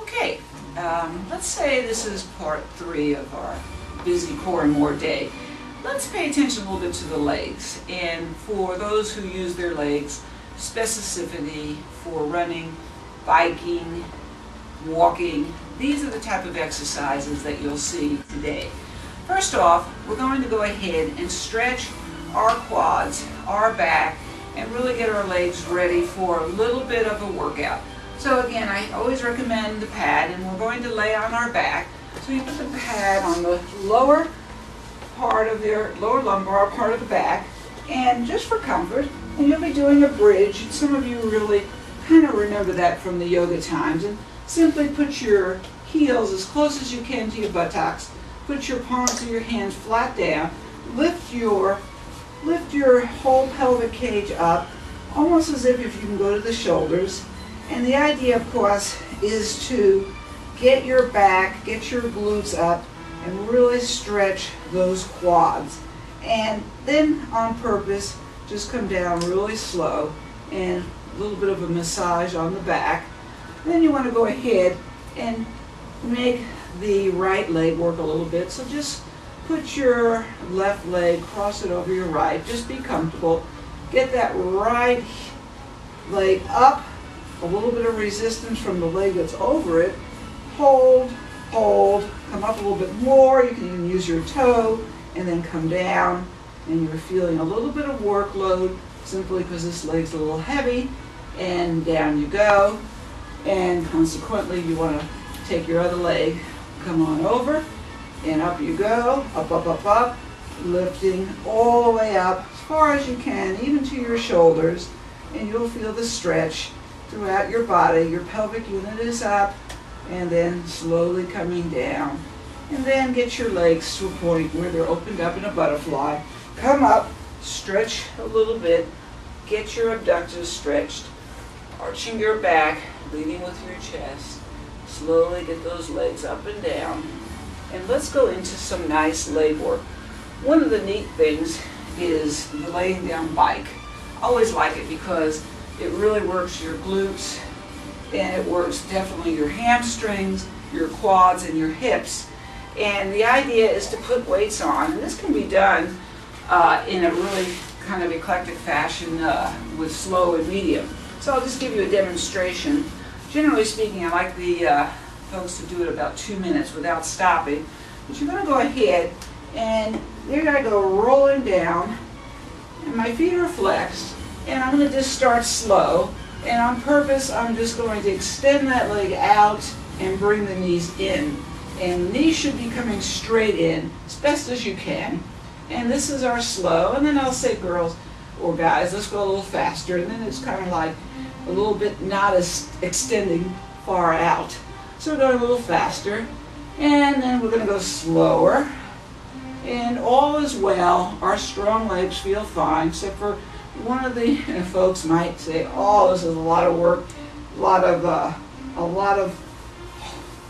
Okay, let's say this is part 3 of our busy core and more day. Let's pay attention a little bit to the legs, and for those who use their legs, specificity for running, biking, walking. These are the type of exercises that you'll see today. First off, we're going to go ahead and stretch our quads, our back, and really get our legs ready for a little bit of a workout. So again, I always recommend the pad, and we're going to lay on our back. So you put the pad on the lower part of your lower lumbar part of the back, and just for comfort, and you'll be doing a bridge. Some of you really kind of remember that from the yoga times. And simply put your heels as close as you can to your buttocks. Put your palms of your hands flat down. Lift your whole pelvic cage up, almost as if you can go to the shoulders. And the idea, of course, is to get your back, get your glutes up, and really stretch those quads. And then on purpose, just come down really slow and a little bit of a massage on the back. Then you want to go ahead and make the right leg work a little bit. So just put your left leg, cross it over your right. Just be comfortable. Get that right leg up. A little bit of resistance from the leg that's over it. Hold, come up a little bit more. You can even use your toe and then come down. And you're feeling a little bit of workload simply because this leg's a little heavy. And down you go. And consequently, you want to take your other leg, come on over, and up you go. Up, lifting all the way up as far as you can, even to your shoulders. And you'll feel the stretch throughout your body. Your pelvic unit is up, and then slowly coming down. And then get your legs to a point where they're opened up in a butterfly. Come up, stretch a little bit, get your abductors stretched, arching your back, leading with your chest. Slowly get those legs up and down. And let's go into some nice leg work. One of the neat things is the laying down bike. I always like it because it really works your glutes, and it works definitely your hamstrings, your quads, and your hips. And the idea is to put weights on, and this can be done in a really kind of eclectic fashion with slow and medium. So I'll just give you a demonstration. Generally speaking, I like the folks to do it about 2 minutes without stopping. But you're going to go ahead, and you're going to go rolling down, and my feet are flexed. And I'm going to just start slow, and on purpose I'm just going to extend that leg out and bring the knees in. And the knees should be coming straight in as best as you can. And this is our slow, and then I'll say girls or guys, let's go a little faster, and then it's kind of like a little bit not as extending far out. So we're going a little faster, and then we're going to go slower. And all is well. Our strong legs feel fine, except for one of the folks might say, "Oh, this is a lot of work, a lot of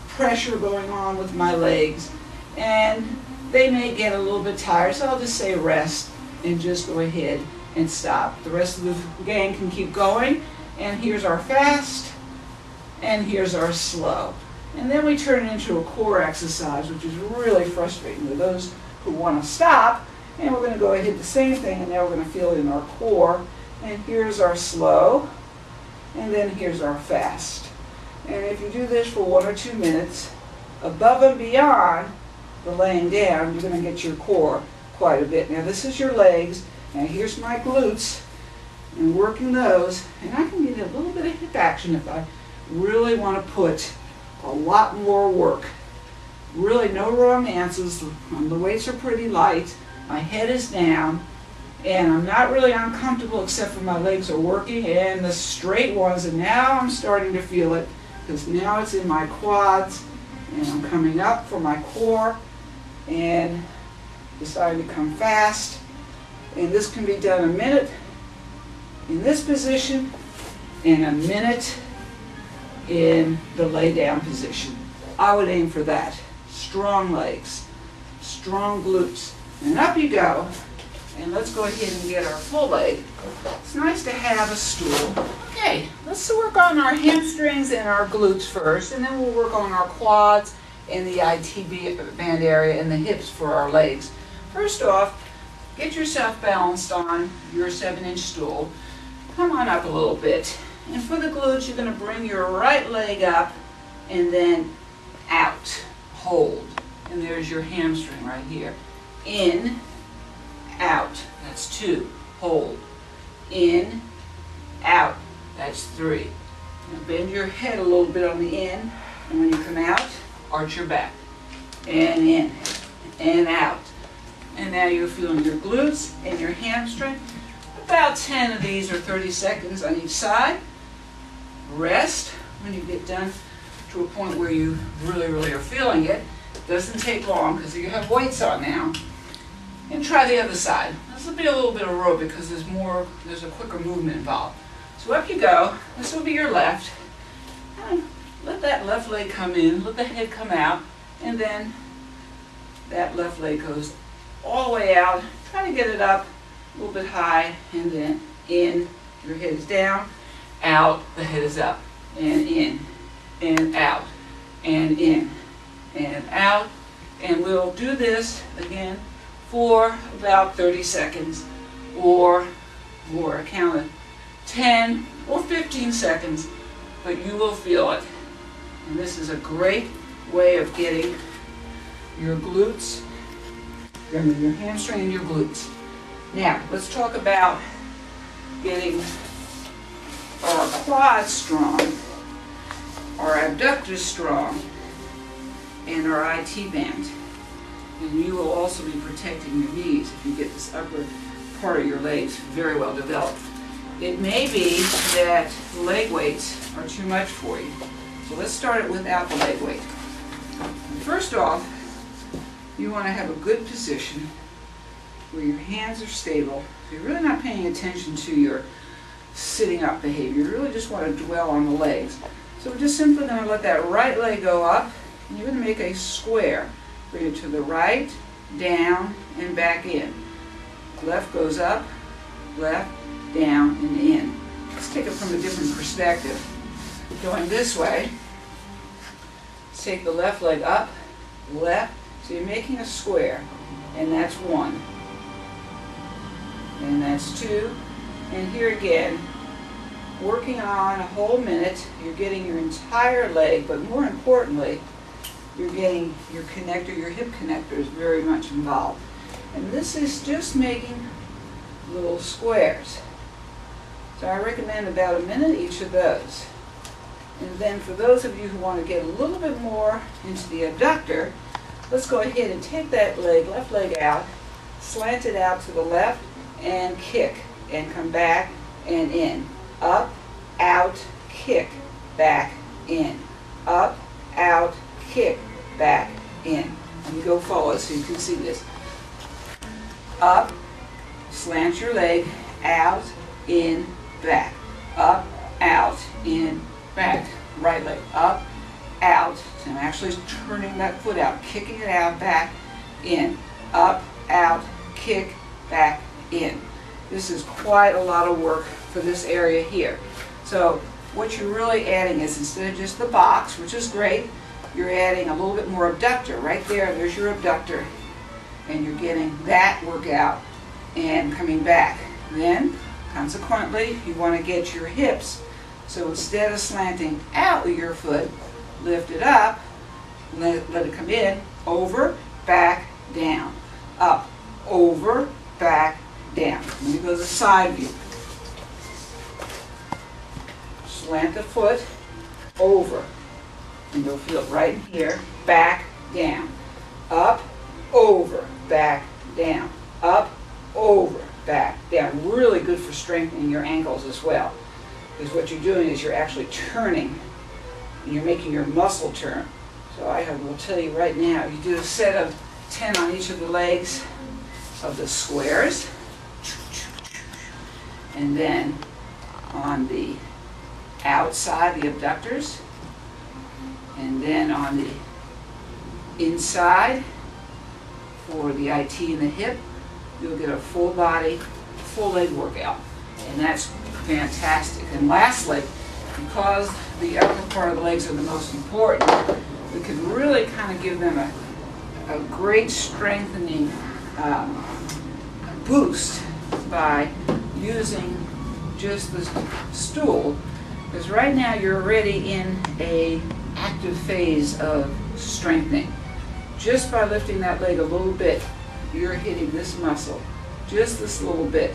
pressure going on with my legs," and they may get a little bit tired. So I'll just say rest and just go ahead and stop. The rest of the gang can keep going. And here's our fast, and here's our slow, and then we turn it into a core exercise, which is really frustrating for those who want to stop. And we're going to go ahead the same thing, and now we're going to feel it in our core. And here's our slow, and then here's our fast. And if you do this for 1 or 2 minutes, above and beyond the laying down, you're going to get your core quite a bit. Now this is your legs, and here's my glutes, and working those. And I can get a little bit of hip action if I really want to put a lot more work. Really no wrong answers. The weights are pretty light. My head is down, and I'm not really uncomfortable except for my legs are working and the straight ones, and now I'm starting to feel it because now it's in my quads, and I'm coming up for my core and deciding to come fast. And this can be done a minute in this position and a minute in the lay down position. I would aim for that. Strong legs, strong glutes. And up you go, and let's go ahead and get our full leg. It's nice to have a stool. Okay, let's work on our hamstrings and our glutes first, and then we'll work on our quads and the IT band area and the hips for our legs. First off, get yourself balanced on your 7-inch stool. Come on up a little bit. And for the glutes, you're going to bring your right leg up and then out. Hold. And there's your hamstring right here. In, out. That's 2. Hold. In, out. That's 3. Now bend your head a little bit on the in, and when you come out, arch your back. And in, and out. And now you're feeling your glutes and your hamstring. About 10 of these or 30 seconds on each side. Rest when you get done to a point where you really are feeling it. Doesn't take long because you have weights on now. And try the other side. This will be a little bit aerobic because there's a quicker movement involved. So up you go. This will be your left. And let that left leg come in, let the head come out, and then that left leg goes all the way out. Try to get it up a little bit high, and then in, your head is down, out, the head is up, and in, and out, and in, and out. And we'll do this again for about 30 seconds or more. I count it 10 or 15 seconds, but you will feel it. And this is a great way of getting your glutes, your hamstring and your glutes. Now, let's talk about getting our quads strong, our abductors strong, and our IT band. And you will also be protecting your knees if you get this upper part of your legs very well developed. It may be that leg weights are too much for you. So let's start it without the leg weight. First off, you want to have a good position where your hands are stable. So you're really not paying attention to your sitting up behavior. You really just want to dwell on the legs. So we're just simply going to let that right leg go up, and you're going to make a square. Bring it to the right, down, and back in. Left goes up, left, down, and in. Let's take it from a different perspective. Going this way, take the left leg up, left, so you're making a square, and that's 1. And that's 2. And here again, working on a whole minute, you're getting your entire leg, but more importantly, you're getting your connector, your hip connector is very much involved. And this is just making little squares. So I recommend about a minute each of those. And then for those of you who want to get a little bit more into the abductor, let's go ahead and take that leg, left leg out, slant it out to the left, and kick, and come back and in. Up, out, kick, back, in. Up, out, kick, back, in. Let me go forward so you can see this. Up, slant your leg, out, in, back. Up, out, in, back. Right leg up, out. So I'm actually turning that foot out, kicking it out, back, in. Up, out, kick, back, in. This is quite a lot of work for this area here. So what you're really adding is, instead of just the box, which is great, you're adding a little bit more abductor. Right there, there's your abductor. And you're getting that workout and coming back. Then, consequently, you want to get your hips. So instead of slanting out with your foot, lift it up, let it come in, over, back, down. Up, over, back, down. Let me go to the side view. Slant the foot, over. And you'll feel it right in here, back, down. Up, over, back, down. Up, over, back, down. Really good for strengthening your ankles as well. Because what you're doing is you're actually turning, and you're making your muscle turn. So I will tell you right now, you do a set of 10 on each of the legs of the squares. And then on the outside, the abductors. And then on the inside, for the IT and the hip, you'll get a full body, full leg workout. And that's fantastic. And lastly, because the upper part of the legs are the most important, we could really kind of give them a great strengthening boost by using just the stool, because right now you're already in a active phase of strengthening. Just by lifting that leg a little bit, you're hitting this muscle, just this little bit.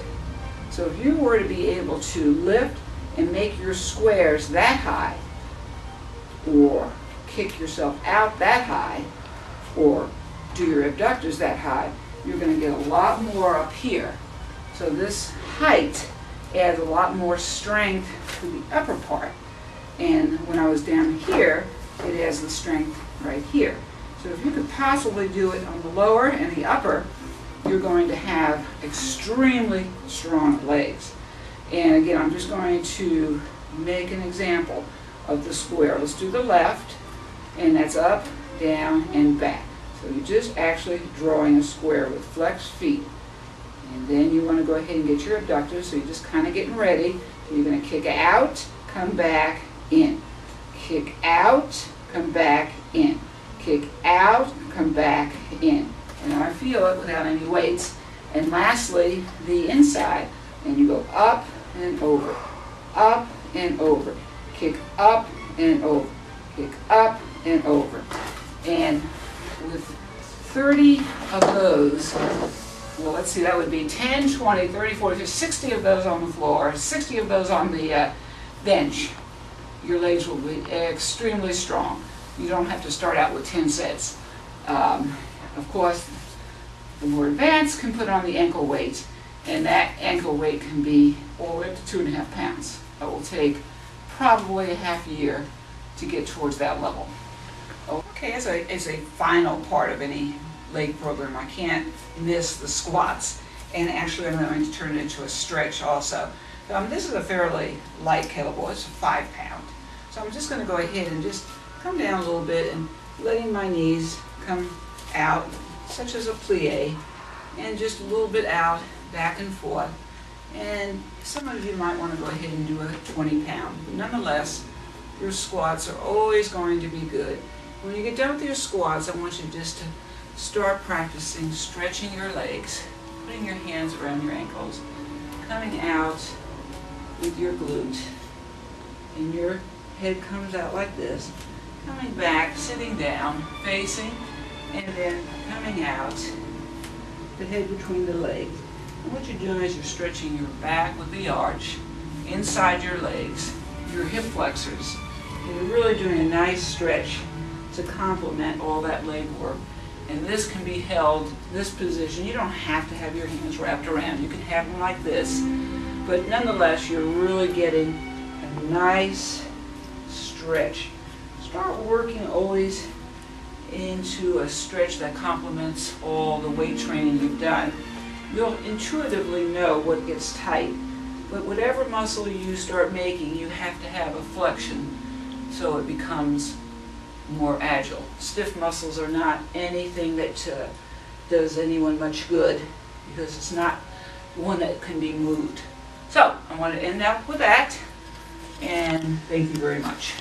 So if you were to be able to lift and make your squares that high, or kick yourself out that high, or do your abductors that high, you're going to get a lot more up here. So this height adds a lot more strength to the upper part. And when I was down here, it adds the strength right here. So if you could possibly do it on the lower and the upper, you're going to have extremely strong legs. And again, I'm just going to make an example of the square. Let's do the left, and that's up, down, and back. So you're just actually drawing a square with flexed feet. And then you want to go ahead and get your abductors, so you're just kind of getting ready. So you're going to kick out, come back, in. Kick out, come back, in. Kick out, come back, in. And I feel it without any weights. And lastly, the inside. And you go up and over, up and over. Kick up and over, kick up and over. And with 30 of those, well, let's see, that would be 10, 20, 30, 40, 50, 60 of those on the floor, 60 of those on the bench. Your legs will be extremely strong. You don't have to start out with 10 sets. Of course, the more advanced can put on the ankle weight, and that ankle weight can be all the way up to 2.5 pounds. It will take probably a half year to get towards that level. Okay, as a final part of any leg program, I can't miss the squats. And actually I'm going to turn it into a stretch also. This is a fairly light kettlebell, it's 5 pound. So I'm just going to go ahead and just come down a little bit and letting my knees come out, such as a plie, and just a little bit out, back and forth. And some of you might want to go ahead and do a 20 pound. But nonetheless, your squats are always going to be good. When you get done with your squats, I want you just to start practicing stretching your legs, putting your hands around your ankles, coming out with your glute, and your head comes out like this, coming back, sitting down, facing, and then coming out, the head between the legs. And what you're doing is you're stretching your back with the arch, inside your legs, your hip flexors, and you're really doing a nice stretch to complement all that leg work. And this can be held, this position, you don't have to have your hands wrapped around. You can have them like this, but nonetheless, you're really getting a nice stretch. Start working always into a stretch that complements all the weight training you've done. You'll intuitively know what gets tight, but whatever muscle you start making, you have to have a flexion so it becomes more agile. Stiff muscles are not anything that does anyone much good, because it's not one that can be moved. So I want to end up with that, and thank you very much.